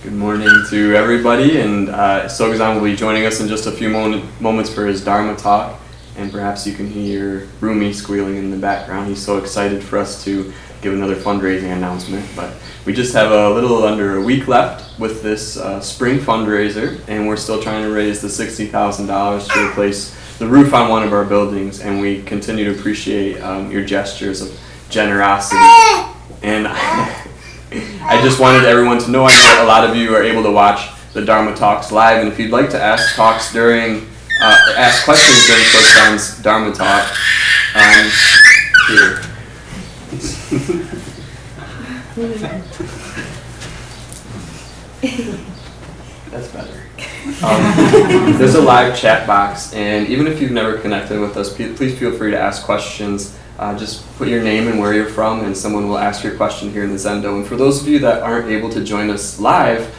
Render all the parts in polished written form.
Good morning to everybody, and Sokuzan will be joining us in just a few moments for his Dharma talk, and perhaps you can hear Rumi squealing in the background. He's so excited for us to give another fundraising announcement, but we just have a little under a week left with this spring fundraiser, and we're still trying to raise the $60,000 to replace the roof on one of our buildings, and we continue to appreciate your gestures of generosity. And I just wanted everyone to know, I know a lot of you are able to watch the Dharma Talks live, and if you'd like to ask ask questions during Sokuzan's Dharma Talk, here. That's better. There's a live chat box, and even if you've never connected with us, please feel free to ask questions. Just put your name and where you're from, and someone will ask your question here in the Zendo. And for those of you that aren't able to join us live,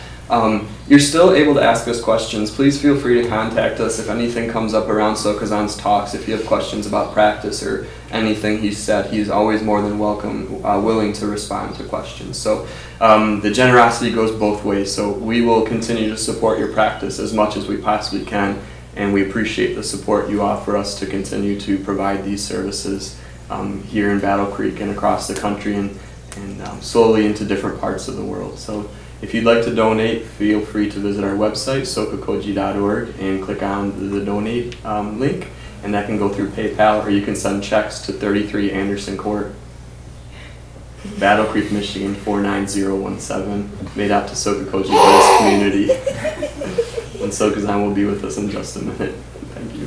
you're still able to ask us questions. Please feel free to contact us if anything comes up around Sokuzan's talks. If you have questions about practice or anything he said, he's always more than willing to respond to questions. So the generosity goes both ways. So we will continue to support your practice as much as we possibly can, and we appreciate the support you offer us to continue to provide these services here in Battle Creek and across the country and slowly into different parts of the world. So if you'd like to donate, feel free to visit our website, sokukoji.org, and click on the donate link, and that can go through PayPal, or you can send checks to 33 Anderson Court, Battle Creek, Michigan 49017, made out to Sokukoji Buddhist Community. And Sokuzan will be with us in just a minute. Thank you.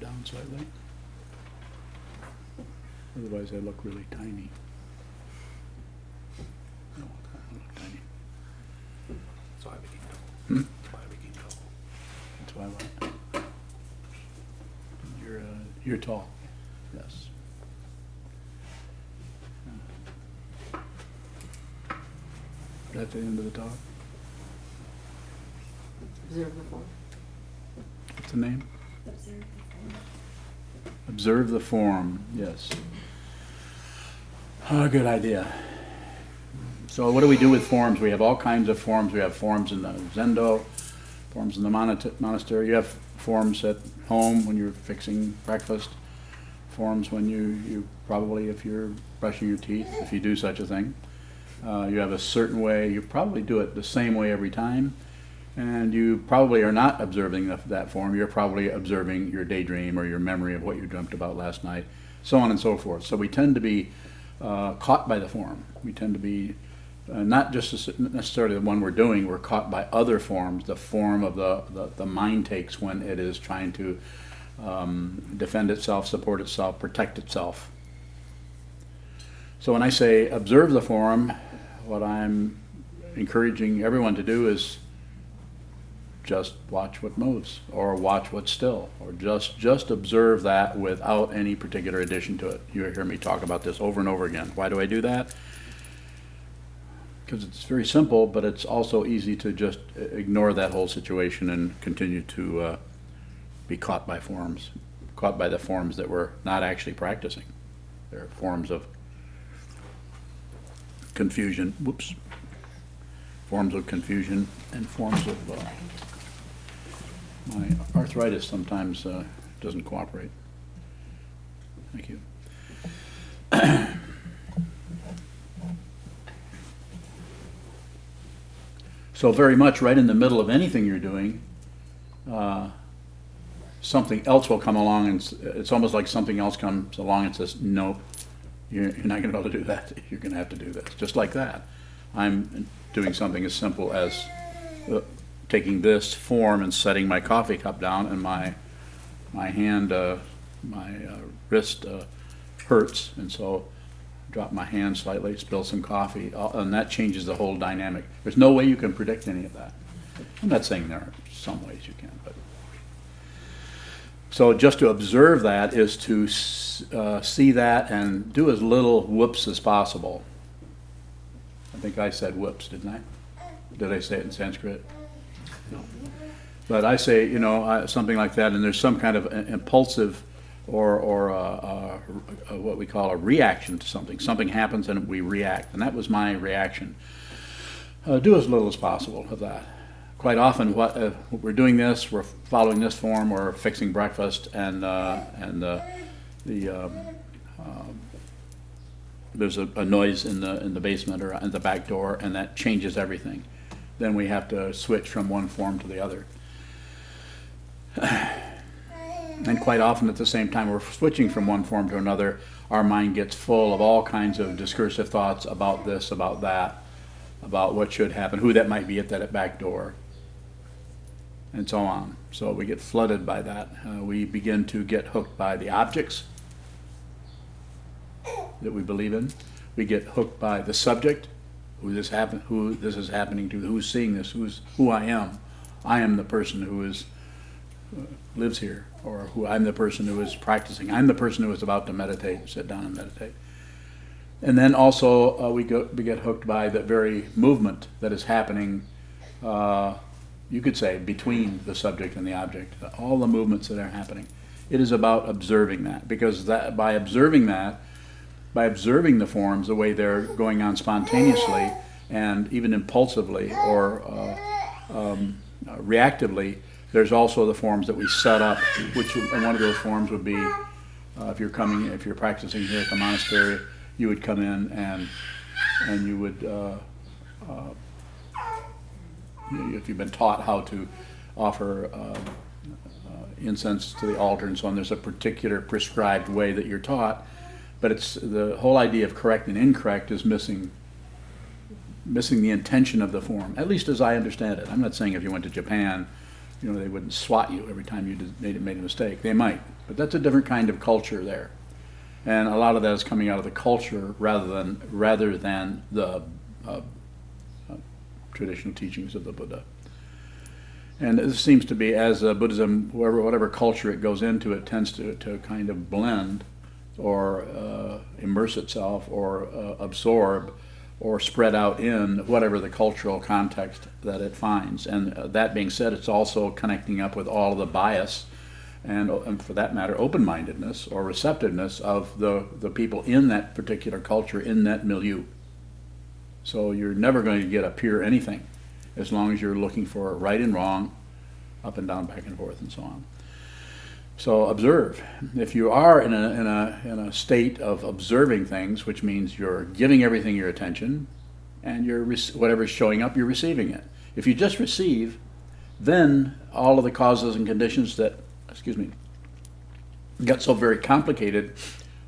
down slightly. Otherwise I look really tiny. No, I don't look tiny. That's why I became double. That's why I became double. That's why what? You're tall. Yes. That's the end of the talk. Observe the form. What's the name? Observe the form. Observe the form. Yes. Oh, good idea. So what do we do with forms? We have all kinds of forms. We have forms in the zendo, forms in the monastery. You have forms at home when you're fixing breakfast, forms when you probably, if you're brushing your teeth, if you do such a thing. You have a certain way. You probably do it the same way every time, and you probably are not observing that form. You're probably observing your daydream or your memory of what you dreamt about last night, so on and so forth. So we tend to be caught by the form. We tend to be not just necessarily the one we're doing. We're caught by other forms, the form of the mind takes when it is trying to defend itself, support itself, protect itself. So when I say observe the form, what I'm encouraging everyone to do is just watch what moves, or watch what's still, or just observe that without any particular addition to it. You hear me talk about this over and over again. Why do I do that? Because it's very simple, but it's also easy to just ignore that whole situation and continue to be caught by forms, caught by the forms that we're not actually practicing. They're forms of confusion, forms of confusion and forms of, my arthritis sometimes doesn't cooperate. Thank you. So very much right in the middle of anything you're doing, something else will come along, and it's almost like something else comes along and says, nope, you're not going to be able to do that. You're going to have to do this. Just like that. I'm doing something as simple as taking this form and setting my coffee cup down, and my hand, my wrist hurts, and so drop my hand slightly, spill some coffee, and that changes the whole dynamic. There's no way you can predict any of that. I'm not saying there are some ways you can, but so just to observe that is to see that and do as little whoops as possible. I think I said whoops, didn't I? Did I say it in Sanskrit? No. But I say, something like that, and there's some kind of impulsive or what we call a reaction to something. Something happens and we react, and that was my reaction. Do as little as possible of that. Quite often, we're doing this, we're following this form, we're fixing breakfast, and there's a noise in the basement or in the back door, and that changes everything. Then we have to switch from one form to the other. And quite often at the same time we're switching from one form to another, our mind gets full of all kinds of discursive thoughts about this, about that, about what should happen, who that might be at that back door, and so on. So we get flooded by that. We begin to get hooked by the objects that we believe in. We get hooked by the subject, who this is happening to, who's seeing this, who I am. I am the person who lives here, or who I'm the person who is practicing. I'm the person who is about to meditate, sit down and meditate. And then also we get hooked by the very movement that is happening, you could say, between the subject and the object. All the movements that are happening. It is about observing that, because by observing the forms, the way they're going on spontaneously and even impulsively or reactively, there's also the forms that we set up, which one of those forms would be, if you're practicing here at the monastery, you would come in and you would, if you've been taught how to offer incense to the altar and so on, there's a particular prescribed way that you're taught, but it's the whole idea of correct and incorrect is missing the intention of the form, at least as I understand it. I'm not saying if you went to Japan they wouldn't swat you every time you made a mistake. They might, but that's a different kind of culture there. And a lot of that is coming out of the culture rather than the traditional teachings of the Buddha. And this seems to be, as Buddhism, whatever culture it goes into, it tends to kind of blend or immerse itself or absorb or spread out in whatever the cultural context that it finds. And that being said, it's also connecting up with all of the bias and for that matter, open-mindedness or receptiveness of the people in that particular culture, in that milieu. So you're never going to get a pure anything as long as you're looking for right and wrong, up and down, back and forth, and so on. So observe. If you are in a state of observing things, which means you're giving everything your attention, and whatever's showing up, you're receiving it. If you just receive, then all of the causes and conditions that got so very complicated,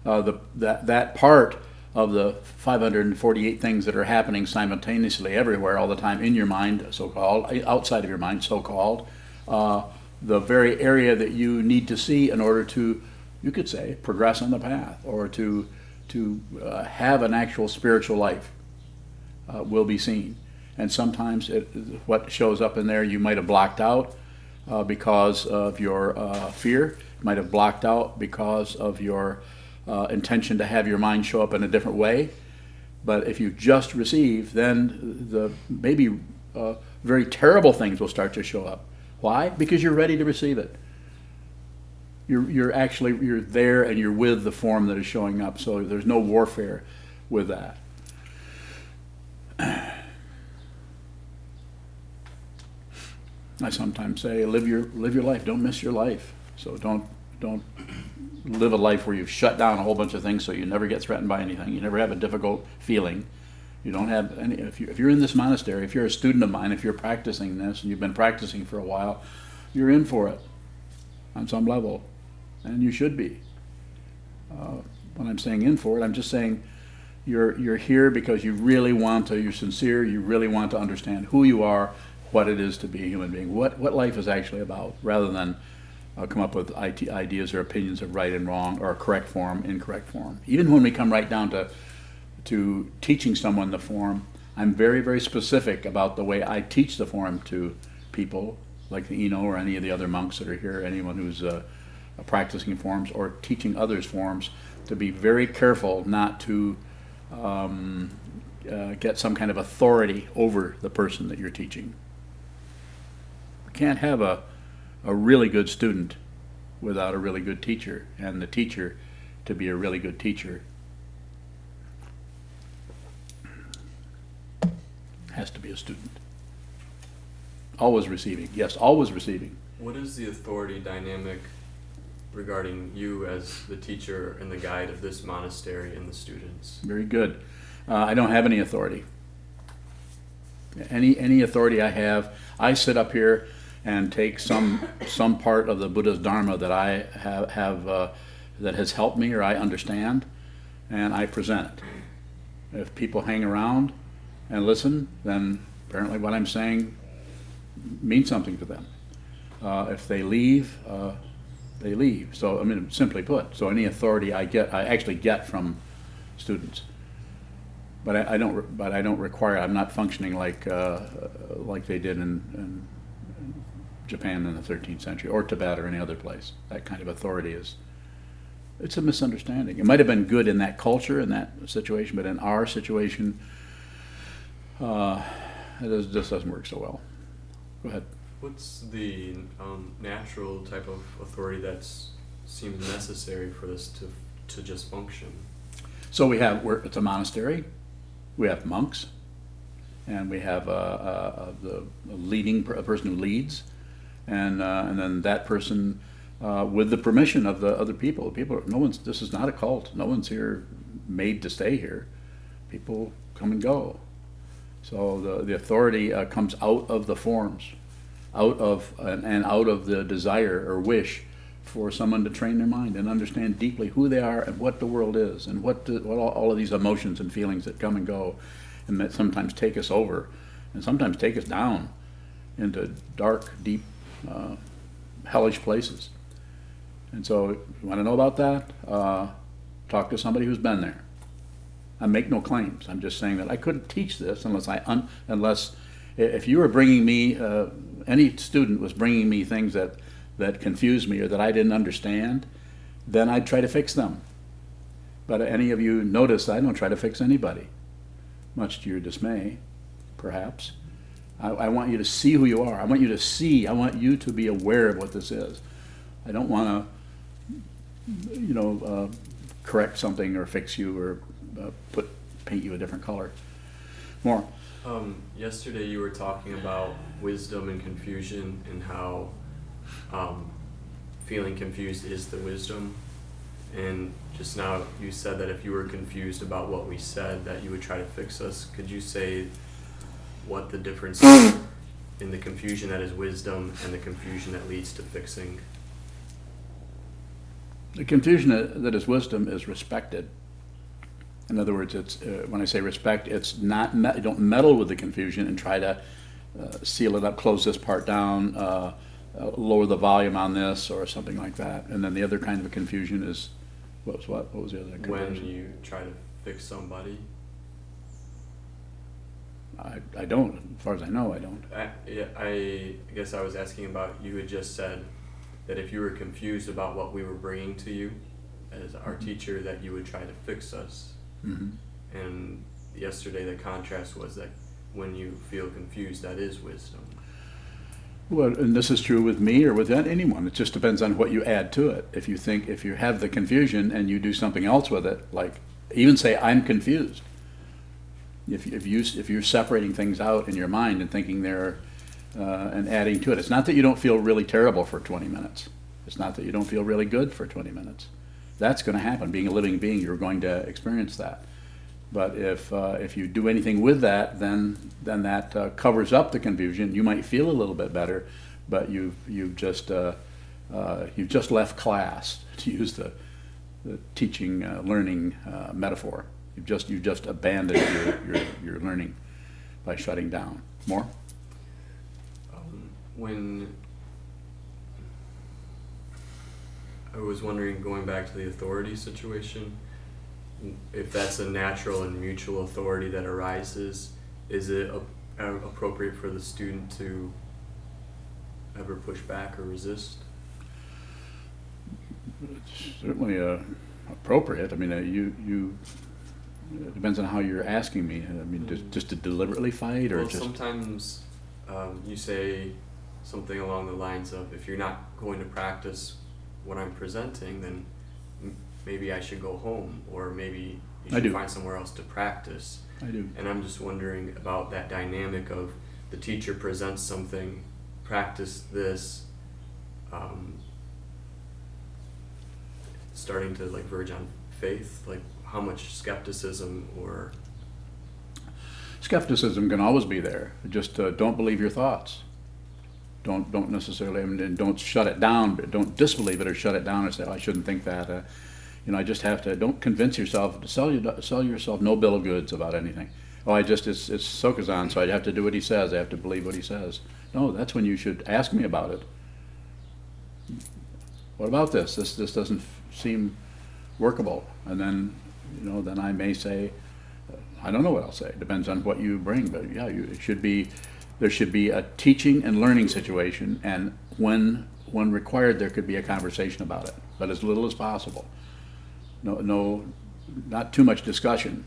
that part of the 548 things that are happening simultaneously everywhere all the time in your mind, so-called, outside of your mind, so-called, the very area that you need to see in order to, you could say, progress on the path or to have an actual spiritual life will be seen. And sometimes what shows up in there you might have blocked out because of your fear, might have blocked out because of your intention to have your mind show up in a different way. But if you just receive, then the maybe very terrible things will start to show up. Why? Because you're ready to receive it. You're there and you're with the form that is showing up. So there's no warfare with that. I sometimes say, live your life. Don't miss your life. So don't live a life where you've shut down a whole bunch of things so you never get threatened by anything. You never have a difficult feeling. You don't have any. If you're in this monastery, if you're a student of mine, if you're practicing this and you've been practicing for a while, you're in for it on some level, and you should be. When I'm saying in for it, I'm just saying you're here because you really want to. You're sincere. You really want to understand who you are, what it is to be a human being, what life is actually about, rather than come up with ideas or opinions of right and wrong or correct form, incorrect form. Even when we come right down to teaching someone the form, I'm very, very specific about the way I teach the form to people, like the Eno or any of the other monks that are here, anyone who's practicing forms or teaching others forms, to be very careful not to get some kind of authority over the person that you're teaching. You can't have a really good student without a really good teacher, and the teacher to be a really good teacher has to be a student. Always receiving. Yes, always receiving. What is the authority dynamic regarding you as the teacher and the guide of this monastery and the students? Very good. I don't have any authority. Any authority I have, I sit up here and take some part of the Buddha's Dharma that I have that has helped me or I understand, and I present it. If people hang around and listen, then apparently what I'm saying means something to them. If they leave, they leave. So, I mean, simply put, so any authority I actually get from students. But I don't require. I'm not functioning like they did in Japan in the 13th century or Tibet or any other place. That kind of authority it's a misunderstanding. It might have been good in that culture, in that situation, but in our situation, it just doesn't work so well. Go ahead. What's the natural type of authority that seems necessary for this to just function? So it's a monastery. We have monks, and we have the a person who leads, and then that person, with the permission of the other people. This is not a cult. No one's here made to stay here. People come and go. So the authority comes out of the forms, out of the desire or wish for someone to train their mind and understand deeply who they are and what the world is and what all of these emotions and feelings that come and go and that sometimes take us over and sometimes take us down into dark, deep hellish places. And so, if you want to know about that, talk to somebody who's been there. I make no claims. I'm just saying that I couldn't teach this unless if you were bringing me, any student was bringing me things that confused me or that I didn't understand, then I'd try to fix them. But any of you notice I don't try to fix anybody, much to your dismay, perhaps. I want you to see who you are. I want you to be aware of what this is. I don't want to, correct something or fix you or paint you a different color. More. Yesterday you were talking about wisdom and confusion and how feeling confused is the wisdom. And just now you said that if you were confused about what we said, that you would try to fix us. Could you say what the difference is in the confusion that is wisdom and the confusion that leads to fixing? The confusion that is wisdom is respected. In other words, it's when I say respect, it's not you don't meddle with the confusion and try to seal it up, close this part down, lower the volume on this, or something like that. And then the other kind of a confusion is what was the other confusion? When you try to fix somebody. I don't. As far as I know, I don't. I guess I was asking about, you had just said that if you were confused about what we were bringing to you as our teacher, that you would try to fix us. Mm-hmm. And yesterday the contrast was that when you feel confused, that is wisdom. Well, and this is true with me or with anyone. It just depends on what you add to it. If you have the confusion and you do something else with it, like even say I'm confused. If you're separating things out in your mind and thinking they're and adding to it, it's not that you don't feel really terrible for 20 minutes. It's not that you don't feel really good for 20 minutes. That's going to happen. Being a living being, you're going to experience that. But if you do anything with that, then that covers up the confusion. You might feel a little bit better, but you've just left class, to use the teaching learning metaphor. You've just abandoned your learning by shutting down. More? When I was wondering, going back to the authority situation, if that's a natural and mutual authority that arises, is it appropriate for the student to ever push back or resist? It's certainly appropriate. I mean, it depends on how you're asking me. I mean, just to deliberately fight, or well, just sometimes you say something along the lines of, if you're not going to practice what I'm presenting, then maybe I should go home, or maybe you should find somewhere else to practice. I do. And I'm just wondering about that dynamic of the teacher presents something, practice this, starting to like verge on faith, like how much skepticism or... Skepticism can always be there. Just don't believe your thoughts. Don't necessarily, I mean, don't shut it down, but don't disbelieve it or shut it down or say, oh, I shouldn't think that. I just have to, don't convince yourself, sell yourself no bill of goods about anything. Oh, it's Sokuzan, so I have to do what he says, I have to believe what he says. No, that's when you should ask me about it. What about this? This doesn't seem workable. And then, then I may say, I don't know what I'll say. It depends on what you bring, but yeah, there should be a teaching and learning situation, and when required, there could be a conversation about it, but as little as possible. No, not too much discussion.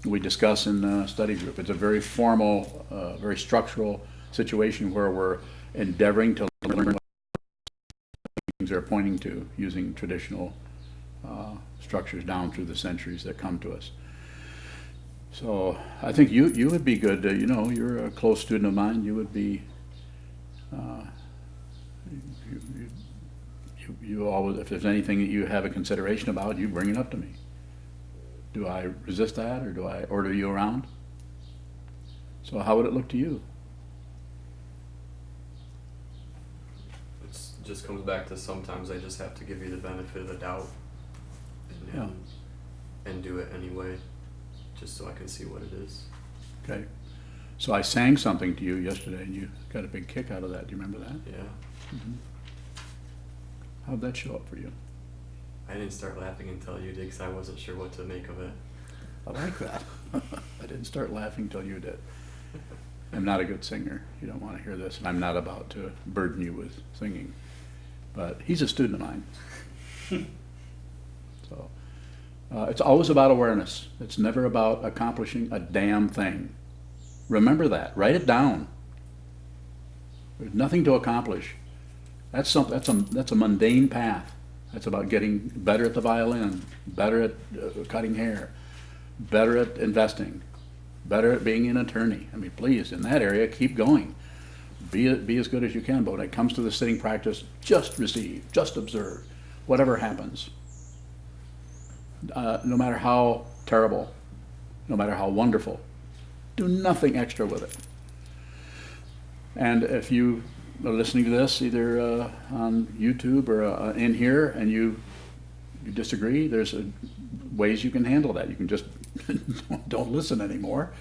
We discuss in the study group. It's a very formal, very structural situation where we're endeavoring to learn what things are pointing to using traditional structures down through the centuries that come to us. So I think you would be good. You're a close student of mine. You would be. You always, if there's anything that you have a consideration about, you bring it up to me. Do I resist that, or do I order you around? So how would it look to you? It just comes back to sometimes I just have to give you the benefit of the doubt, and do it anyway, just so I can see what it is. Okay. So I sang something to you yesterday, and you got a big kick out of that. Do you remember that? Yeah. How'd that show up for you? I didn't start laughing until you did because I wasn't sure what to make of it. I like that. I didn't start laughing till you did. I'm not a good singer. You don't want to hear this, and I'm not about to burden you with singing. But he's a student of mine. So it's always about awareness. It's never about accomplishing a damn thing. Remember that. Write it down. There's nothing to accomplish. That's a mundane path. That's about getting better at the violin, better at cutting hair, better at investing, better at being an attorney. I mean, please, in that area, keep going. Be as good as you can, but when it comes to the sitting practice, just receive, just observe, whatever happens. No matter how terrible, no matter how wonderful, do nothing extra with it. And if you are listening to this either on YouTube or in here and you disagree, there's ways you can handle that. You can just don't listen anymore,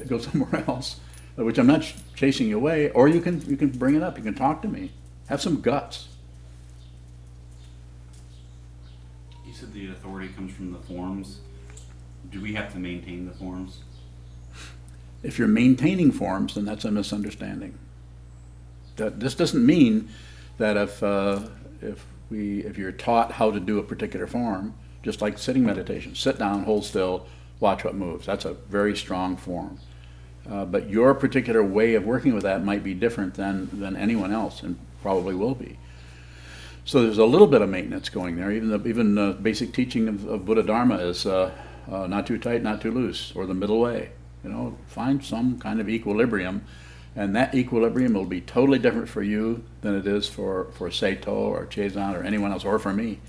go somewhere else, which I'm not chasing you away, or you can bring it up, you can talk to me, have some guts. You said the authority comes from the forms. Do we have to maintain the forms? If you're maintaining forms, then that's a misunderstanding. This doesn't mean that if you're taught how to do a particular form, just like sitting meditation, sit down, hold still, watch what moves. That's a very strong form. But your particular way of working with that might be different than anyone else, and probably will be. So there's a little bit of maintenance going there. Even the basic teaching of Buddha Dharma is not too tight, not too loose, or the middle way. Find some kind of equilibrium, and that equilibrium will be totally different for you than it is for Seito or Chezan or anyone else, or for me.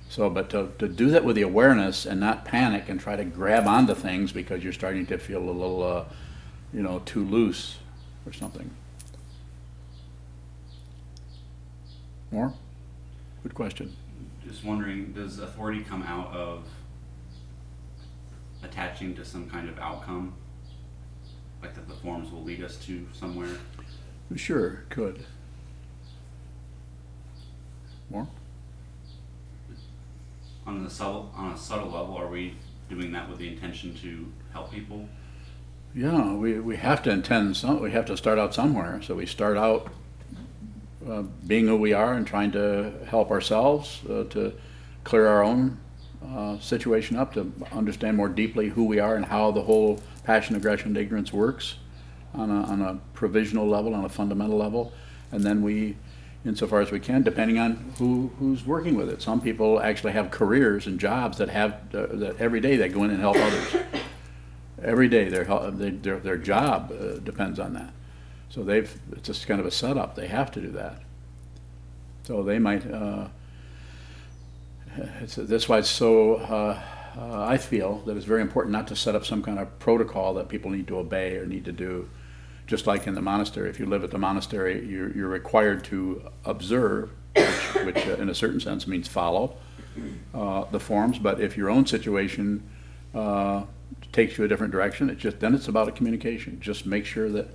So, but to do that with the awareness and not panic and try to grab onto things because you're starting to feel a little, too loose or something. More? Good question. Just wondering, does authority come out of attaching to some kind of outcome? Like that the forms will lead us to somewhere? Sure, could. More? On a subtle level, are we doing that with the intention to help people? Yeah, we have to we have to start out somewhere. So we start out being who we are and trying to help ourselves to clear our own situation up, to understand more deeply who we are and how the whole passion, aggression, and ignorance works on a provisional level, on a fundamental level. And then we, insofar as we can, depending on who's working with it. Some people actually have careers and jobs that have that every day they go in and help others. Every day their job depends on that. So it's just kind of a setup. They have to do that. So they might. That's why it's so. I feel that it's very important not to set up some kind of protocol that people need to obey or need to do. Just like in the monastery, if you live at the monastery, you're required to observe, which in a certain sense means follow the forms. But if your own situation takes you a different direction, then it's about a communication. Just make sure that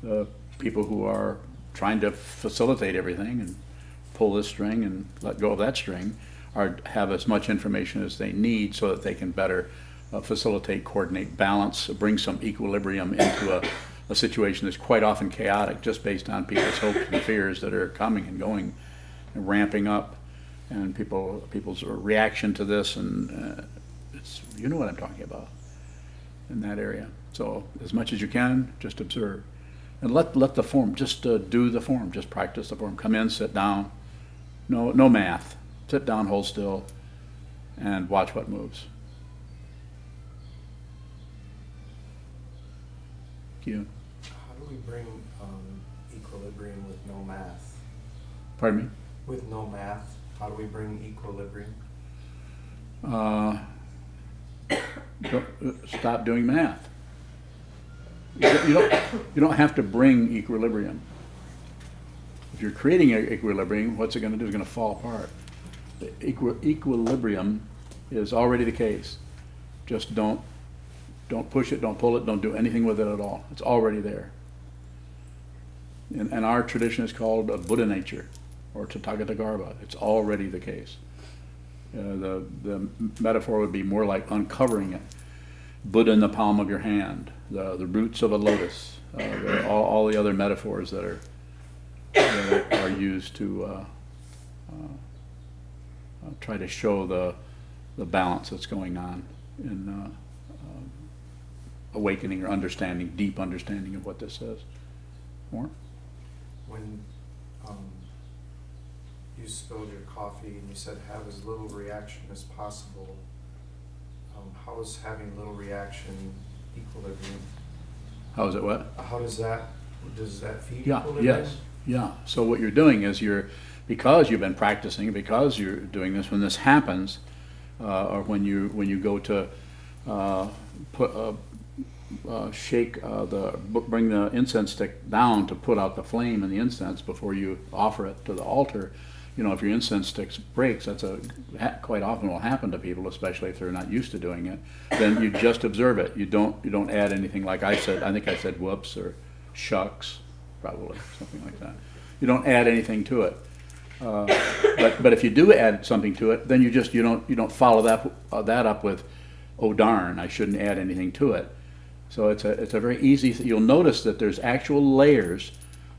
the people who are trying to facilitate everything and pull this string and let go of that string have as much information as they need so that they can better facilitate, coordinate, balance, bring some equilibrium into a situation that's quite often chaotic just based on people's hopes and fears that are coming and going and ramping up, and people's reaction to this, and you know what I'm talking about in that area. So as much as you can, just observe. And let the form, just do the form, just practice the form. Come in, sit down, no math. Sit down, hold still, and watch what moves. Thank you. How do we bring equilibrium with no math? Pardon me? With no math, how do we bring equilibrium? Stop doing math. You don't have to bring equilibrium. If you're creating equilibrium, what's it going to do? It's going to fall apart. The equilibrium is already the case. Just don't Don't push it, don't pull it, don't do anything with it at all. It's already there. And our tradition is called Buddha nature, or Tathagata. It's already the case. The metaphor would be more like uncovering it. Buddha in the palm of your hand, the roots of a lotus, all the other metaphors that are used to try to show the balance that's going on in awakening or understanding, deep understanding of what this says. More? When you spilled your coffee and you said have as little reaction as possible, how is having little reaction equilibrium? How is it what? How does that feed Yeah, equilibrium? yes, yeah. So what you're doing is because you've been practicing, because you're doing this, when this happens, or when you go to bring the incense stick down to put out the flame in the incense before you offer it to the altar, if your incense stick breaks, that's quite often will happen to people, especially if they're not used to doing it. Then you just observe it. You don't add anything like I said. I think I said whoops or shucks, probably something like that. You don't add anything to it. But if you do add something to it, then you don't follow that up with, oh darn, I shouldn't add anything to it. So it's a very easy. You'll notice that there's actual layers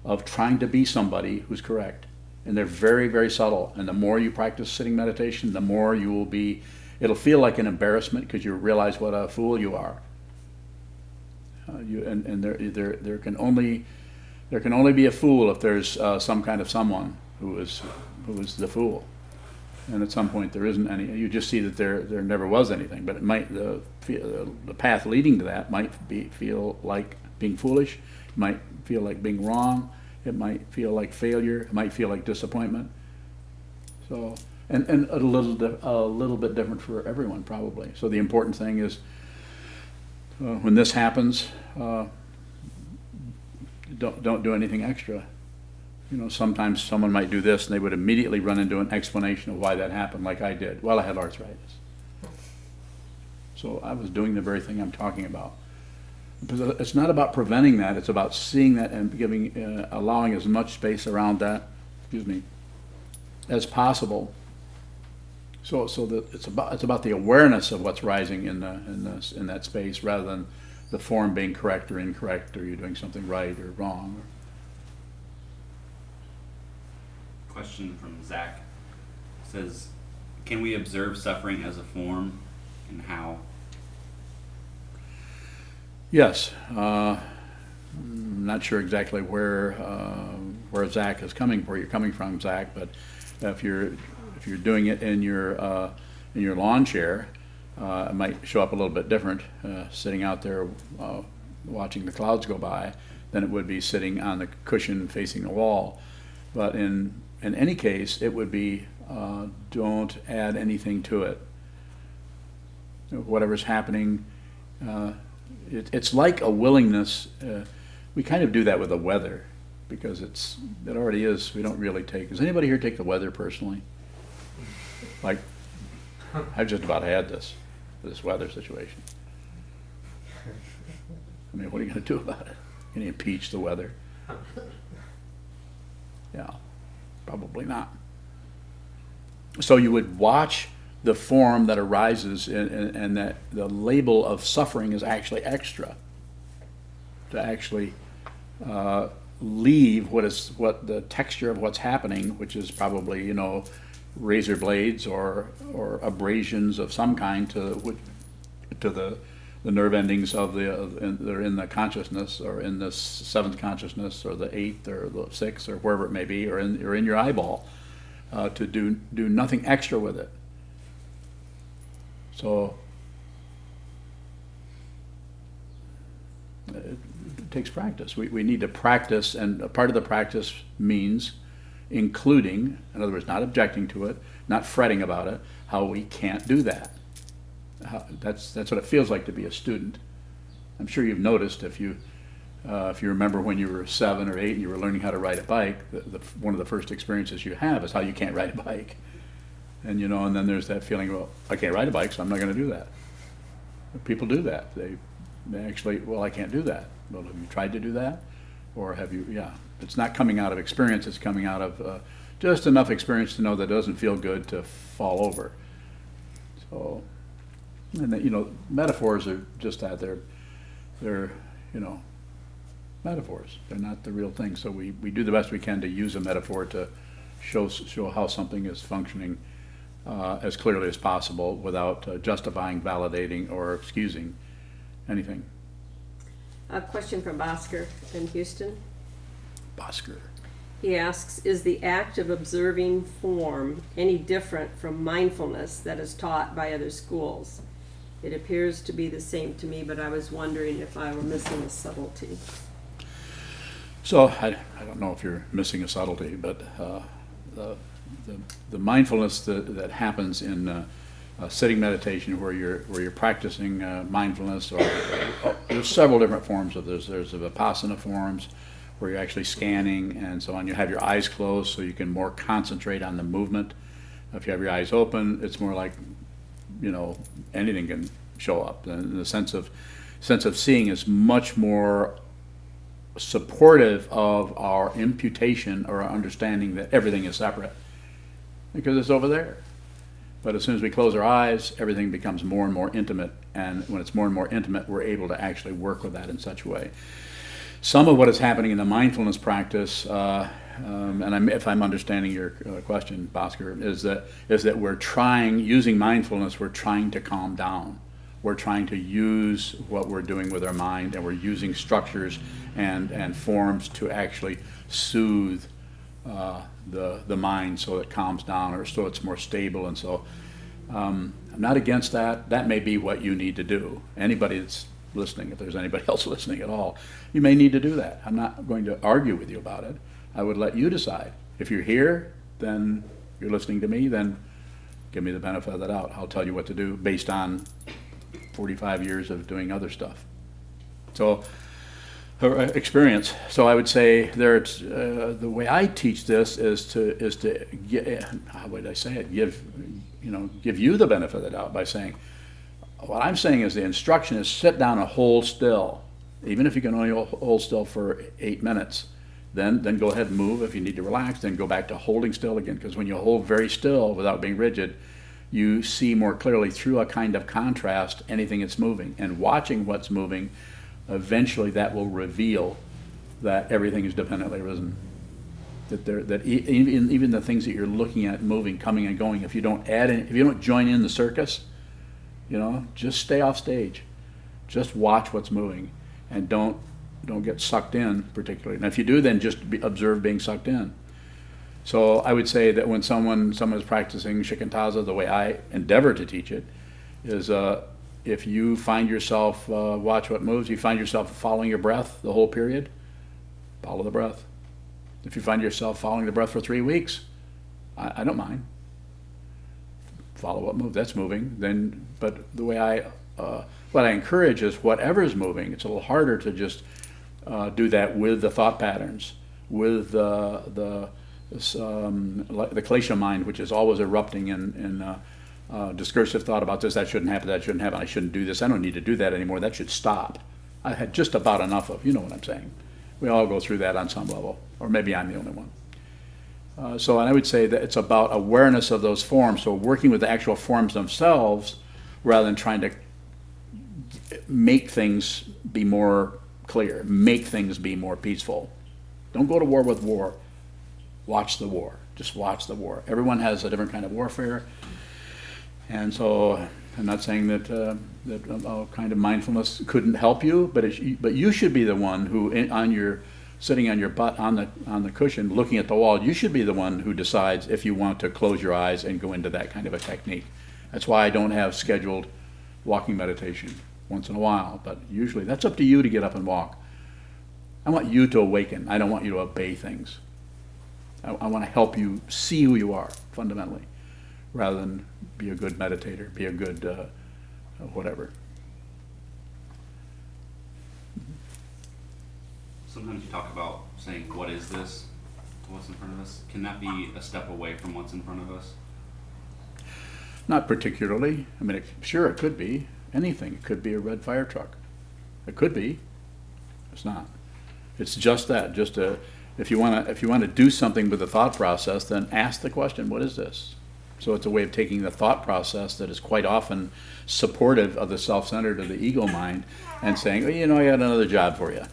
of trying to be somebody who's correct, and they're very, very subtle. And the more you practice sitting meditation, the more you will be. It'll feel like an embarrassment because you realize what a fool you are. There can only be a fool if there's some kind of someone who is the fool. And at some point there isn't any. You just see that there never was anything. But it might the path leading to that might feel like being foolish. It might feel like being wrong. It might feel like failure. It might feel like disappointment. So and a little bit different for everyone probably. So the important thing is when this happens, don't do anything extra. Sometimes someone might do this and they would immediately run into an explanation of why that happened, like I did. Well, I had arthritis. So I was doing the very thing I'm talking about. It's not about preventing that, it's about seeing that and allowing as much space around that, as possible. So that it's about the awareness of what's rising in that space rather than the form being correct or incorrect, or you're doing something right or wrong. Question from Zach says, can we observe suffering as a form, and how? Yes. I'm not sure exactly where Zach is where you're coming from, Zach, but if you're doing it in your lawn chair, it might show up a little bit different, sitting out there watching the clouds go by, than it would be sitting on the cushion facing the wall. But in any case, it would be don't add anything to it. Whatever's happening, it's like a willingness. We kind of do that with the weather because it already is. We don't really take. Does anybody here take the weather personally? Like, I've just about had this weather situation. I mean, what are you going to do about it? Can you impeach the weather? Yeah, probably not. So you would watch the form that arises, and that the label of suffering is actually extra. To actually leave what the texture of what's happening, which is probably razor blades or abrasions of some kind to the nerve endings that are in the consciousness, or in the seventh consciousness, or the eighth, or the sixth, or wherever it may be, or in your eyeball, to do nothing extra with it. So it takes practice. We need to practice, and a part of the practice means including, in other words, not objecting to it, not fretting about it, how we can't do that. That's what it feels like to be a student. I'm sure you've noticed if you remember when you were 7 or 8 and you were learning how to ride a bike, one of the first experiences you have is how you can't ride a bike. And and then there's that feeling, well, I can't ride a bike, so I'm not going to do that. People do that. they actually, well, I can't do that. Well, have you tried to do that? Or have you, yeah. It's not coming out of experience, it's coming out of just enough experience to know that it doesn't feel good to fall over. So, and that, you know, metaphors are just that, they're, you know, metaphors. They're not the real thing. So we do the best we can to use a metaphor to show how something is functioning as clearly as possible without justifying, validating, or excusing anything. A question from Oscar in Houston. Bosker. He asks, is the act of observing form any different from mindfulness that is taught by other schools? It appears to be the same to me, but I was wondering if I were missing a subtlety. So I don't know if you're missing a subtlety, but the mindfulness that happens in sitting meditation, where you're practicing mindfulness, or there's several different forms of this. There's the Vipassana forms, where you're actually scanning and so on. You have your eyes closed so you can more concentrate on the movement. If you have your eyes open, it's more like, you know, anything can show up. And the sense of seeing is much more supportive of our imputation or our understanding that everything is separate, because it's over there. But as soon as we close our eyes, everything becomes more and more intimate, and when it's more and more intimate, we're able to actually work with that in such a way. Some of what is happening in the mindfulness practice, and if I'm understanding your question, Bhaskar, is that we're trying, using mindfulness, we're trying to calm down. We're trying to use what we're doing with our mind, and we're using structures and forms to actually soothe the mind so it calms down, or so it's more stable. And so I'm not against that. That may be what you need to do. Anybody that's listening, if there's anybody else listening at all, you may need to do that. I'm not going to argue with you about it. I would let you decide. If you're here, then you're listening to me, then give me the benefit of the doubt. I'll tell you what to do based on 45 years of doing other stuff. So, her experience. So I would say the way I teach this is to how would I say it? Give you the benefit of the doubt by saying, what I'm saying is the instruction is sit down and hold still, even if you can only hold still for 8 minutes. Then go ahead and move. If you need to relax, then go back to holding still again. Because when you hold very still without being rigid, you see more clearly through a kind of contrast anything that's moving. And watching what's moving, eventually that will reveal that everything is dependently arisen. Even the things that you're looking at moving, coming and going, if you don't join in the circus, just stay off stage. Just watch what's moving, and don't get sucked in particularly. And if you do, then just observe being sucked in. So I would say that when someone is practicing shikantaza, the way I endeavor to teach it is, if you find yourself, watch what moves, you find yourself following your breath the whole period, follow the breath. If you find yourself following the breath for 3 weeks, I don't mind. Follow what moves, that's moving. Then, but the way what I encourage is whatever is moving. It's a little harder to just do that with the thought patterns, with the klesha mind, which is always erupting in discursive thought about this, that shouldn't happen, I shouldn't do this, I don't need to do that anymore, that should stop. I had just about enough of, you know what I'm saying. We all go through that on some level, or maybe I'm the only one. So I would say that it's about awareness of those forms, so working with the actual forms themselves rather than trying to make things be more clear, make things be more peaceful. Don't go to war with war. Watch the war. Just watch the war. Everyone has a different kind of warfare. And so I'm not saying that all kind of mindfulness couldn't help you, but you should be the one who, sitting on your butt on the cushion, looking at the wall, you should be the one who decides if you want to close your eyes and go into that kind of a technique. That's why I don't have scheduled walking meditation once in a while, but usually that's up to you to get up and walk. I want you to awaken. I don't want you to obey things. I want to help you see who you are, fundamentally, rather than be a good meditator, be a good whatever. Sometimes you talk about saying, what is this to what's in front of us? Can that be a step away from what's in front of us? Not particularly. I mean, sure, it could be anything. It could be a red fire truck. It could be. It's not. It's just that. If you want to do something with the thought process, then ask the question, what is this? So it's a way of taking the thought process that is quite often supportive of the self-centered, of the ego mind, and saying, oh, I got another job for you.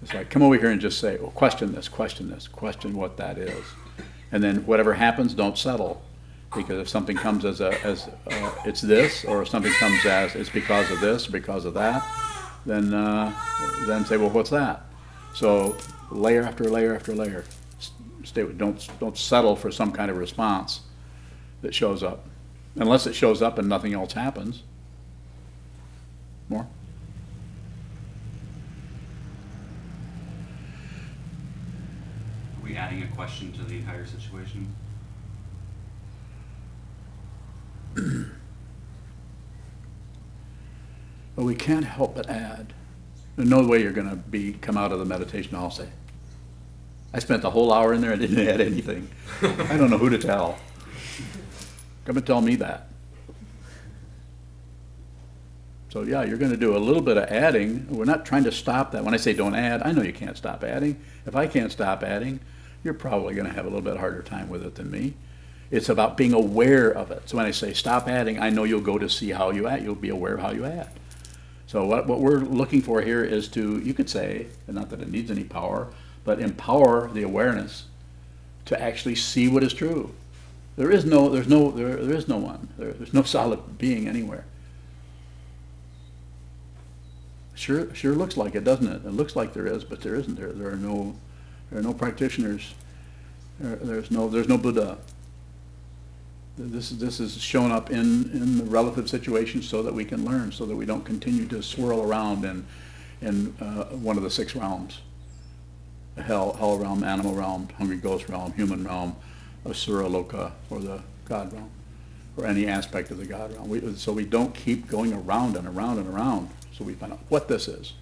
It's like, come over here and just say, well, question this, question what that is. And then whatever happens, don't settle. Because if something comes as it's this, or if something comes as it's because of this, or because of that, then say, well, what's that? So layer after layer after layer. Don't settle for some kind of response that shows up, unless it shows up and nothing else happens. More? Are we adding a question to the entire situation? Well, we can't help but add. There's no way you're going to come out of the meditation hall say, I spent the whole hour in there and didn't add anything. I don't know who to tell. Come and tell me that. So yeah, you're going to do a little bit of adding. We're not trying to stop that. When I say don't add, I know you can't stop adding. If I can't stop adding, you're probably going to have a little bit harder time with it than me. It's about being aware of it. So when I say stop adding, I know you'll go to see how you add. You'll be aware of how you add. So what we're looking for here is to, you could say, and not that it needs any power, but empower the awareness to actually see what is true. There is no one. There's no solid being anywhere. Sure looks like it, doesn't it? It looks like there is, but there isn't. There are no practitioners. There's no Buddha. This is shown up in the relative situation so that we can learn, so that we don't continue to swirl around in one of the 6 realms: the hell realm, animal realm, hungry ghost realm, human realm, asura loka, or the God realm, or any aspect of the God realm. So we don't keep going around and around and around. So we find out what this is.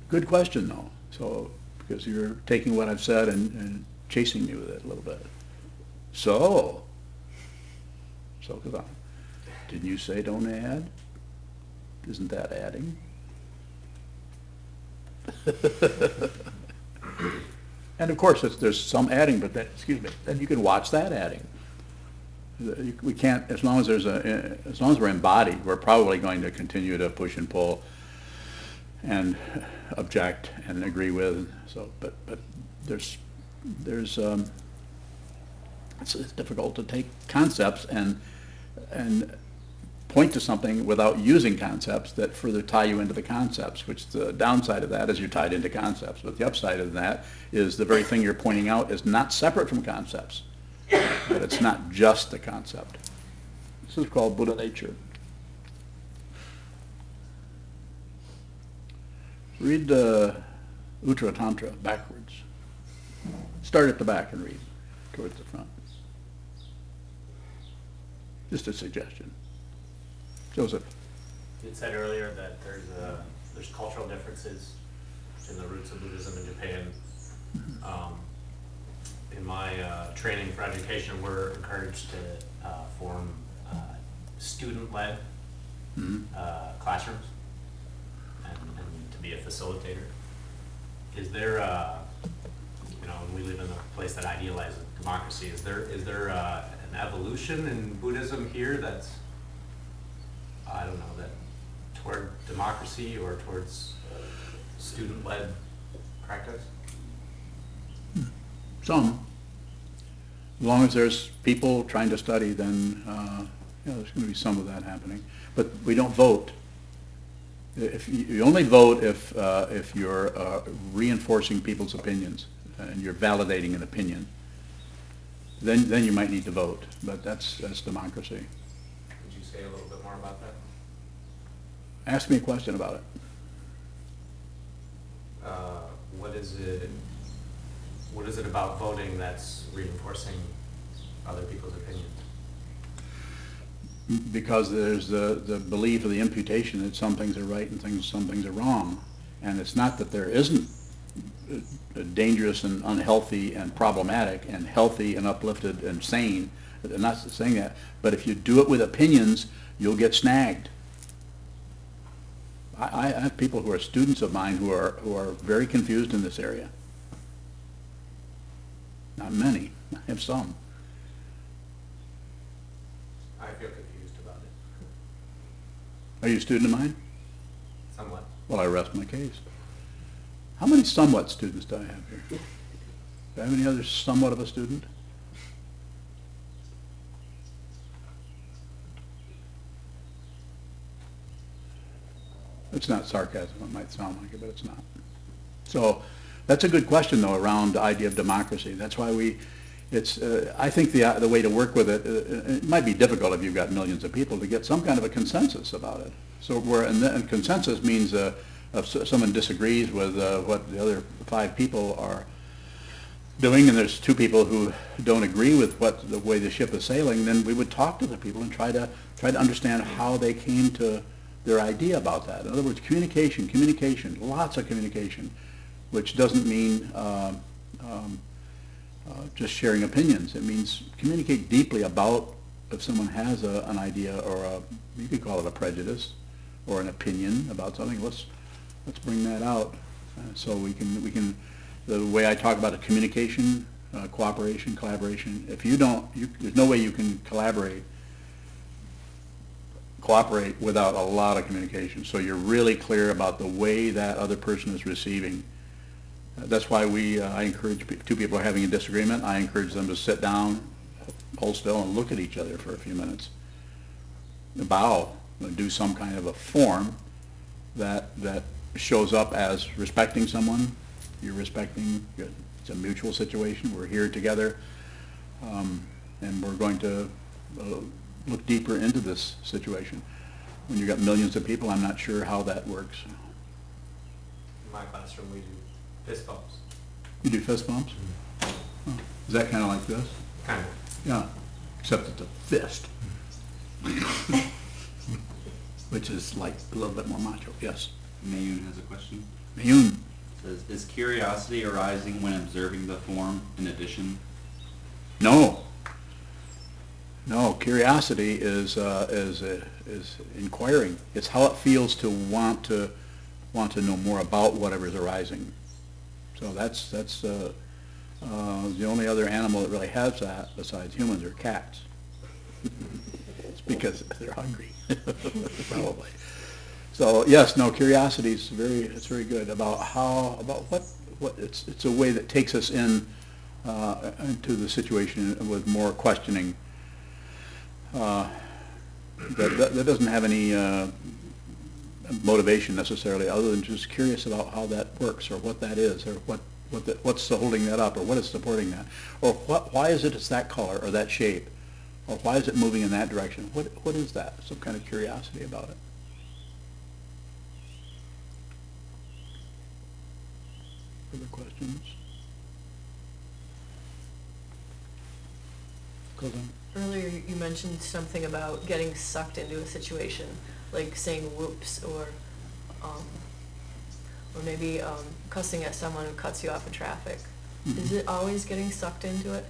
Good question, though. So because you're taking what I've said and chasing me with it a little bit. Sokuzan, didn't you say don't add? Isn't that adding? And of course, there's some adding, but then you can watch that adding. We can't, as long as we're embodied, we're probably going to continue to push and pull and object and agree with. So, but there's it's difficult to take concepts and point to something without using concepts that further tie you into the concepts, which the downside of that is you're tied into concepts. But the upside of that is the very thing you're pointing out is not separate from concepts. But it's not just the concept. This is called Buddha nature. Read Uttara Tantra backwards. Start at the back and read towards the front. Just a suggestion. Joseph. You had said earlier that there's cultural differences in the roots of Buddhism in Japan. In my training for education, we're encouraged to form student-led classrooms and to be a facilitator. Is there, when we live in a place that idealizes democracy, is there an evolution in Buddhism here that's, I don't know, that toward democracy or towards student-led practice? Some. As long as there's people trying to study, then there's going to be some of that happening. But we don't vote. If you only vote if you're reinforcing people's opinions and you're validating an opinion, then you might need to vote. But that's democracy. Could you say a little bit more about that? Ask me a question about it. What is it about voting that's reinforcing other people's opinions? Because there's the belief or the imputation that some things are right and some things are wrong. And it's not that there isn't dangerous and unhealthy and problematic and healthy and uplifted and sane. I'm not saying that. But if you do it with opinions, you'll get snagged. I have people who are students of mine who are very confused in this area. Not many, I have some. I feel confused about it, Are you a student of mine? somewhat. Well, I rest my case. How many somewhat students do I have here? Do I have any other somewhat of a student? It's not sarcasm, it might sound like it, but it's not. So, that's a good question though, around the idea of democracy. That's why I think the way to work with it, it might be difficult if you've got millions of people to get some kind of a consensus about it. So and consensus means if someone disagrees with what the other 5 people are doing, and there's 2 people who don't agree with the way the ship is sailing, then we would talk to the people and try to understand how they came to their idea about that. In other words, communication, lots of communication, which doesn't mean just sharing opinions. It means communicate deeply about if someone has an idea or you could call it a prejudice or an opinion about something. Let's bring that out so we can. The way I talk about it, communication, cooperation, collaboration. If you don't, there's no way you can cooperate without a lot of communication. So you're really clear about the way that other person is receiving. That's why I encourage 2 people are having a disagreement. I encourage them to sit down, hold still, and look at each other for a few minutes. Bow, do some kind of a form that shows up as respecting someone. You're respecting. It's a mutual situation. We're here together, and we're going to look deeper into this situation. When you've got millions of people, I'm not sure how that works. In my classroom, we do fist bumps. You do fist bumps? Oh. Is that kind of like this? Kind of. Yeah, except it's a fist. Which is like a little bit more macho, yes. Mayun has a question. Mayun. Says, is curiosity arising when observing the form in addition? No. No, curiosity is inquiring. It's how it feels to want to know more about whatever is arising. So that's the only other animal that really has that besides humans are cats. It's because they're hungry, probably. So yes, no, curiosity is very good about what it's a way that takes us into the situation with more questioning. That doesn't have any motivation necessarily, other than just curious about how that works, or what that is, or what's holding that up, or what is supporting that, or why is it's that color or that shape, or why is it moving in that direction? What is that? Some kind of curiosity about it. Further questions? Sokuzan? Earlier, you mentioned something about getting sucked into a situation, like saying whoops, or maybe cussing at someone who cuts you off in traffic. Mm-hmm. Is it always getting sucked into it?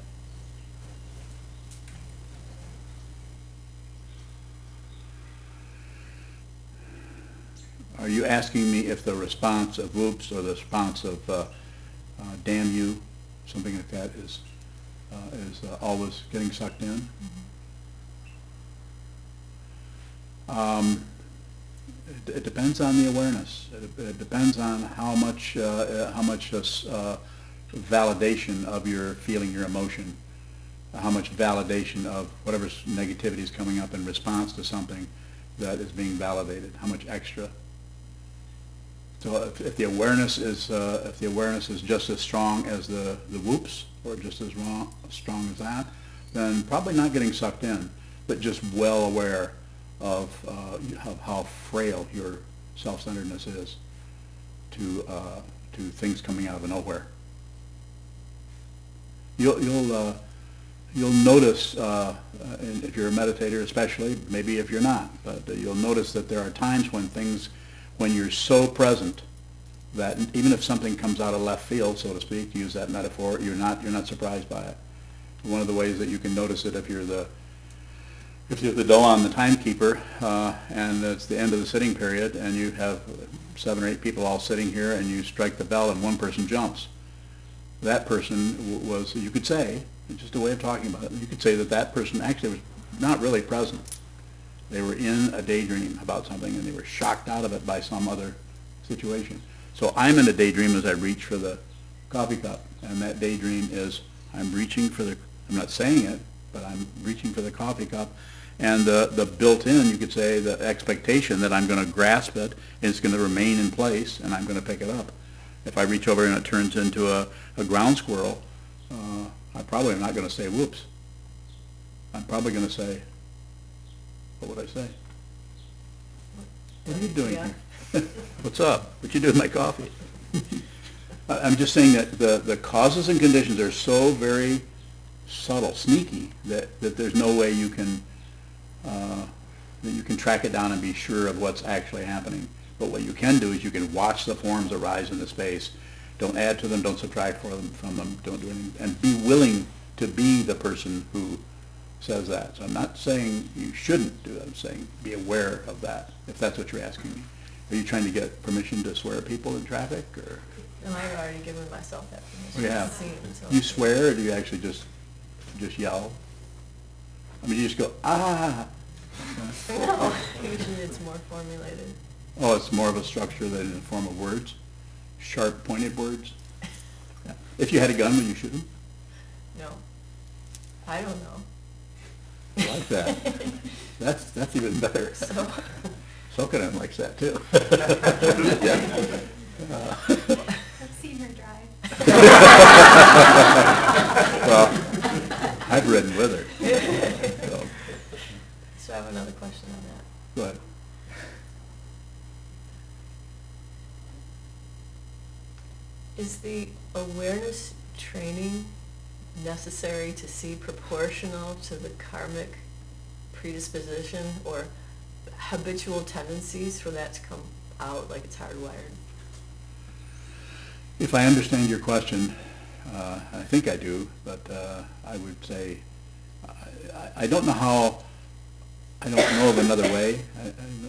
Are you asking me if the response of whoops or the response of damn you, something like that, is always getting sucked in? Mm-hmm. It depends on the awareness. It depends on how much validation of your feeling, your emotion, how much validation of whatever negativity is coming up in response to something that is being validated. How much extra. So if the awareness is just as strong as the whoops, or just as strong as that, then probably not getting sucked in, but just well aware of how frail your self-centeredness is to things coming out of nowhere. You'll notice, and if you're a meditator especially, maybe if you're not, but you'll notice that there are times when you're so present that even if something comes out of left field, so to speak, to use that metaphor, you're not surprised by it. One of the ways that you can notice it, if you're the If you have the dough on the timekeeper, and it's the end of the sitting period, and you have 7 or 8 people all sitting here, and you strike the bell and one person jumps, that person was, you could say, it's just a way of talking about it, you could say that that person actually was not really present. They were in a daydream about something, and they were shocked out of it by some other situation. So I'm in a daydream as I reach for the coffee cup, and that daydream is I'm reaching for the, I'm not saying it, but I'm reaching for the coffee cup, and the built-in, you could say, the expectation that I'm going to grasp it, and it's going to remain in place, and I'm going to pick it up. If I reach over and it turns into a ground squirrel, I probably am not going to say, whoops. I'm probably going to say, what would I say? What are you doing here? What's up? What you doing with my coffee? I'm just saying that the causes and conditions are so very subtle, sneaky, that there's no way you can track it down and be sure of what's actually happening. But what you can do is you can watch the forms arise in the space. Don't add to them, don't subtract from them, don't do anything, and be willing to be the person who says that. So I'm not saying you shouldn't do that, I'm saying be aware of that, if that's what you're asking me. Are you trying to get permission to swear at people in traffic, or? No, I've already given myself that permission. Oh, you have? It seems, so. You swear, or do you actually just yell? I mean, you just go, ah! No, usually it's more formulated. Oh, it's more of a structure than in the form of words? Sharp, pointed words? Yeah. If you had a gun, would you shoot him? No. I don't know. I like that. That's even better. So. Sokuzan likes that, too. I've seen her drive. Well, I've ridden with her. So I have another question on that. Go ahead. Is the awareness training necessary to see proportional to the karmic predisposition or habitual tendencies for that to come out like it's hardwired? If I understand your question, I think I do, but I would say I don't know how, I don't know of another way,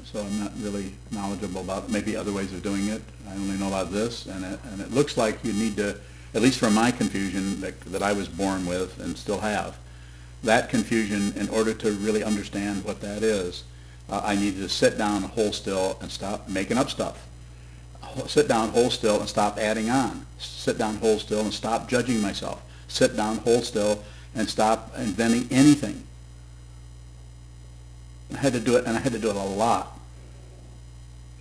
so I'm not really knowledgeable about maybe other ways of doing it. I only know about this, and it looks like you need to, at least from my confusion that I was born with and still have, that confusion, in order to really understand what that is, I needed to sit down, hold still, and stop making up stuff. Sit down, hold still, and stop adding on. Sit down, hold still, and stop judging myself. Sit down, hold still, and stop inventing anything. I had to do it, and I had to do it a lot.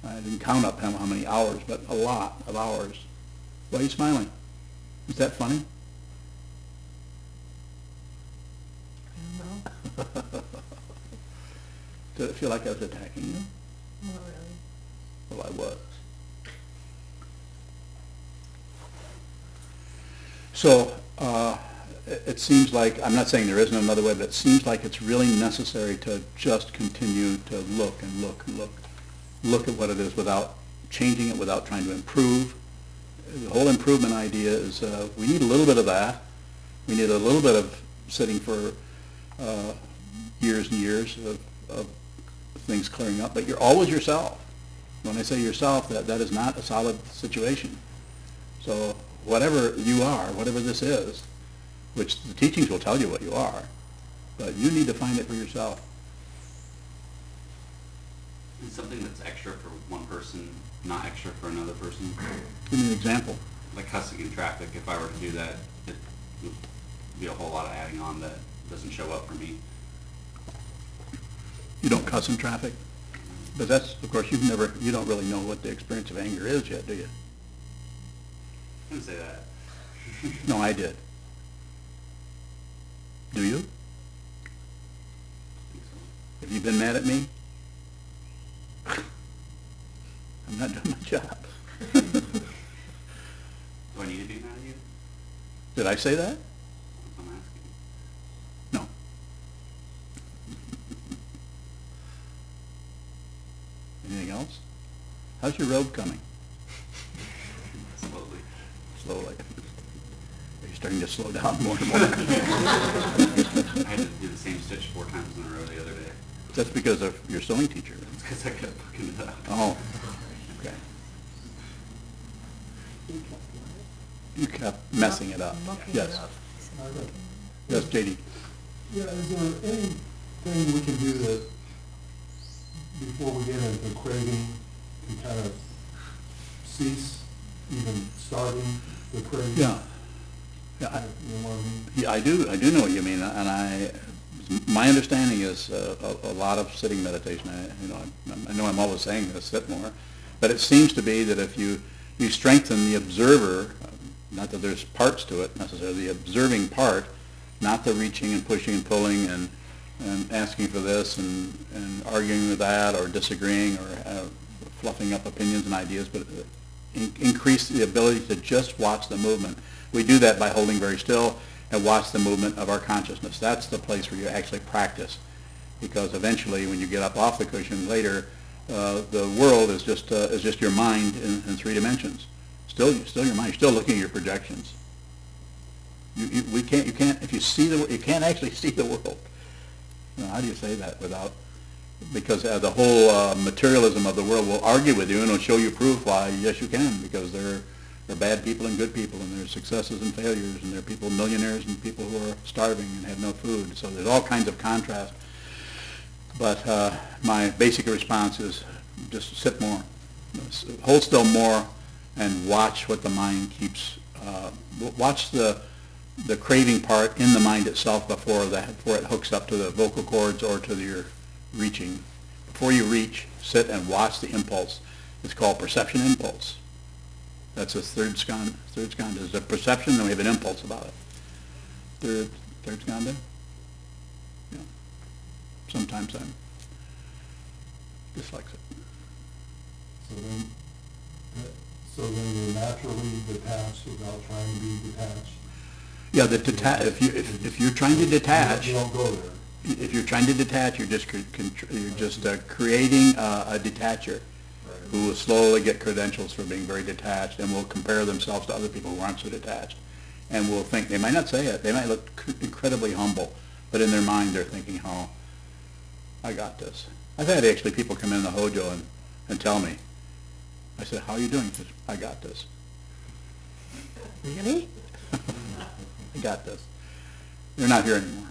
I didn't count up how many hours, but a lot of hours. Why are you smiling? Is that funny? I don't know. Did it feel like I was attacking you? Not really. Well, I was. So, it seems like, I'm not saying there isn't another way, but it seems like it's really necessary to just continue to look and look and look. Look at what it is without changing it, without trying to improve. The whole improvement idea is we need a little bit of that. We need a little bit of sitting for years and years of things clearing up, but you're always yourself. When I say yourself, that is not a solid situation. So whatever you are, whatever this is, which the teachings will tell you what you are, but you need to find it for yourself. It's something that's extra for one person, not extra for another person. Give me an example. Like cussing in traffic, if I were to do that, it would be a whole lot of adding on that doesn't show up for me. You don't cuss in traffic? But that's, of course, you don't really know what the experience of anger is yet, do you? I didn't say that. No, I did. Do you? I think so. Have you been mad at me? I'm not doing my job. Do I need to be mad at you? Did I say that? I'm asking. No. Anything else? How's your road coming? Slowly. Slowly. Are you starting to slow down more and more? I had to do the same stitch 4 times in a row the other day. That's because of your sewing teacher. Because I kept fucking it up. Oh, okay. You kept messing it up. Mucking Yes. it up. Yes, JD. Yeah, is there anything we can do that, before we get into craving, to kind of cease even starting the craving? Yeah. You Yeah, know what I mean? yeah, I do know what you mean, and my understanding is a lot of sitting meditation. I know I'm always saying this, sit more, but it seems to be that if you strengthen the observer, not that there's parts to it necessarily, the observing part, not the reaching and pushing and pulling and asking for this and arguing with that or disagreeing or fluffing up opinions and ideas, but increase the ability to just watch the movement. We do that by holding very still and watch the movement of our consciousness. That's the place where you actually practice, because eventually when you get up off the cushion later, the world is just your mind in 3 dimensions. Still your mind. You're still looking at your projections. You can't actually see the world. Now, how do you say that without? Because the whole materialism of the world will argue with you and will show you proof why yes you can, because there are bad people and good people, and there's successes and failures, and there are people, millionaires and people who are starving and have no food. So there's all kinds of contrast. But my basic response is just sit more, hold still more, and watch what the mind keeps. Watch the craving part in the mind itself before it hooks up to the vocal cords or to your reaching. Before you reach, sit and watch the impulse. It's called perception impulse. That's a third skanda. Third skanda is a perception, then we have an impulse about it. Third skanda? Yeah. Sometimes I'm dyslexic. So then you're naturally detached without trying to be detached? Yeah, if you're trying to detach, You don't go there. if you're trying to detach, you're just creating a detacher who will slowly get credentials for being very detached and will compare themselves to other people who aren't so detached, and will think, they might not say it, they might look incredibly humble, but in their mind they're thinking, oh, I got this. I've had actually people come in the Hojo and tell me, I said, how are you doing? He says, I got this. Really? I got this. They're not here anymore.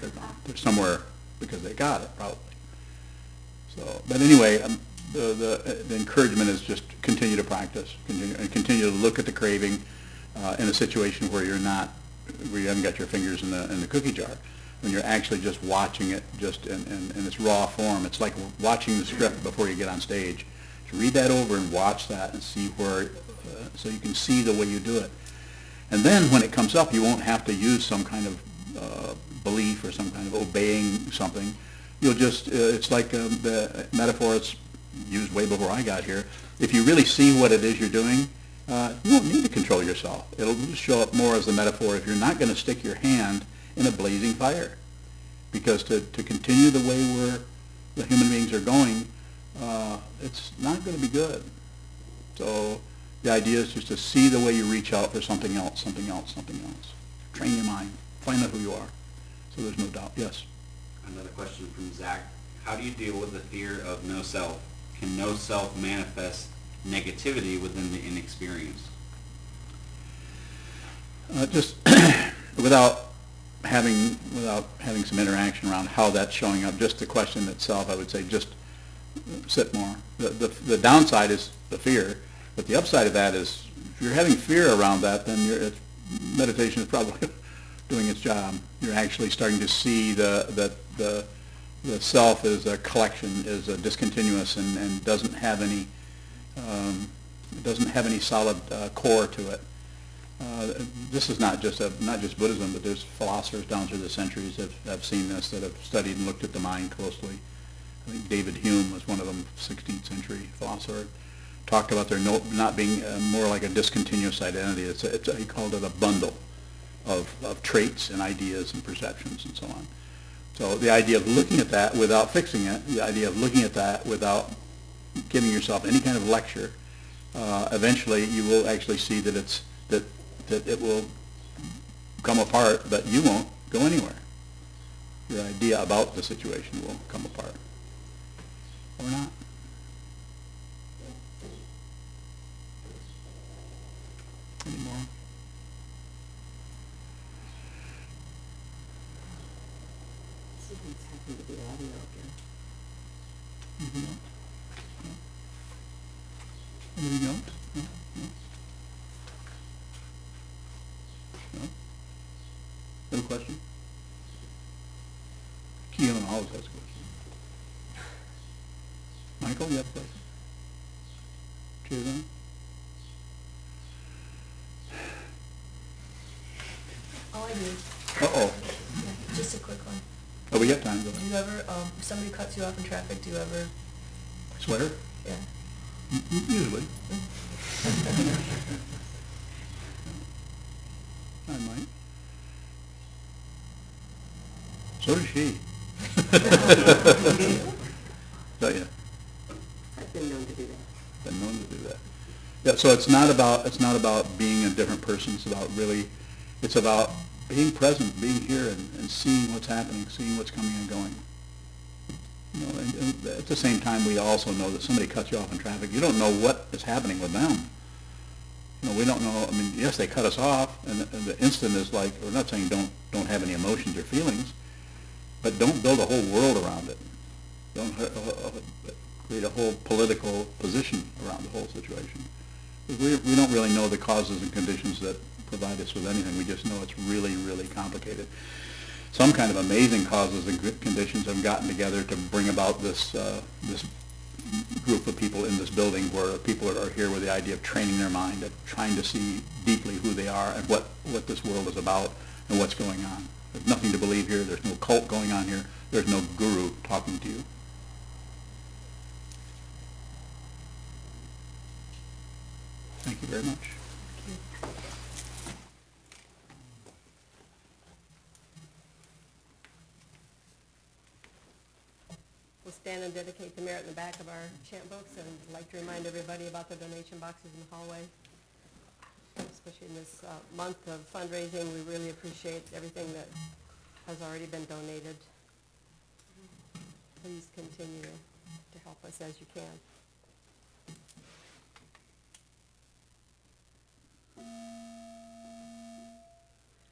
They're gone. They're somewhere because they got it, probably. So, but anyway, the encouragement is just continue to practice, continue to look at the craving in a situation where you haven't got your fingers in the cookie jar, when you're actually just watching it just in its raw form. It's like watching the script before you get on stage. So read that over and watch that and see where, so you can see the way you do it. And then when it comes up, you won't have to use some kind of belief or some kind of obeying something. You'll just, it's like the metaphor it's used way before I got here. If you really see what it is you're doing, you won't need to control yourself. It'll just show up more as the metaphor if you're not going to stick your hand in a blazing fire. Because to continue the way the human beings are going, it's not going to be good. So the idea is just to see the way you reach out for something else, something else, something else. Train your mind. Find out who you are. So there's no doubt. Yes? Another question from Zach. How do you deal with the fear of no self? Can no self manifest negativity within the inexperience? Just without having some interaction around how that's showing up, just the question itself, I would say just sit more. The downside is the fear, but the upside of that is if you're having fear around that, then meditation is probably doing its job. You're actually starting to see the self is a collection, is a discontinuous, and doesn't have any solid core to it. This is not just Buddhism, but there's philosophers down through the centuries that have seen this, that have studied and looked at the mind closely. I think David Hume was one of them, 16th century philosopher. Talked about there not being more like a discontinuous identity. He called it a bundle of traits and ideas and perceptions and so on. So the idea of looking at that without fixing it, the idea of looking at that without giving yourself any kind of lecture, eventually you will actually see that it will come apart, but you won't go anywhere. your idea about the situation will come apart. Or not. Any more? Something's happened to the audio again. Anything else? No? Anything else? No? No? No? Have a question? Keelan always has a question. Michael, you have a question? Jason? Oh, I do. Uh-oh. Yeah, just a quick one. Oh, we got time, go Do ahead. you ever, if somebody cuts you off in traffic, do you ever, Sweater? yeah? Usually. I might. So does she. Don't you? I've been known to do that. Been known to do that. Yeah, so it's not about being a different person, it's about being present, being here and seeing what's happening, seeing what's coming and going. You know, and at the same time, we also know that somebody cuts you off in traffic, you don't know what is happening with them. You know, we don't know, I mean, yes, they cut us off, and the instant is like, we're not saying don't have any emotions or feelings, but don't build a whole world around it. Don't create a whole political position around the whole situation. We don't really know the causes and conditions that provide us with anything. We just know it's really, really complicated. Some kind of amazing causes and conditions have gotten together to bring about this group of people in this building, where people are here with the idea of training their mind, of trying to see deeply who they are and what this world is about and what's going on. There's nothing to believe here. There's no cult going on here. There's no guru talking to you. Thank you very much. We'll stand and dedicate the merit in the back of our chant books, and I'd like to remind everybody about the donation boxes in the hallway. Especially in this month of fundraising, we really appreciate everything that has already been donated. Please continue to help us as you can.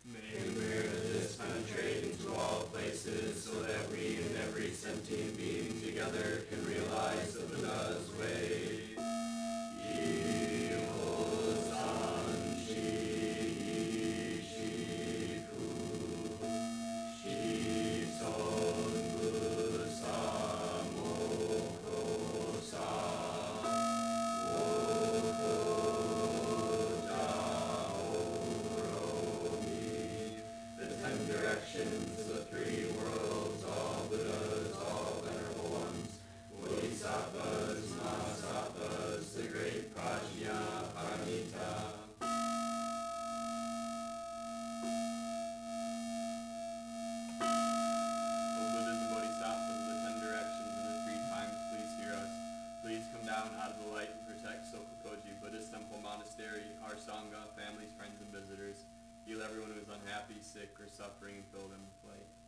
May the merit of this penetrate into all places, so that we and every sentient being together can realize the Buddha's way. Out of the light and protect Sokukoji Buddhist Temple Monastery, our Sangha, families, friends, and visitors. Heal everyone who is unhappy, sick, or suffering, and fill them with light.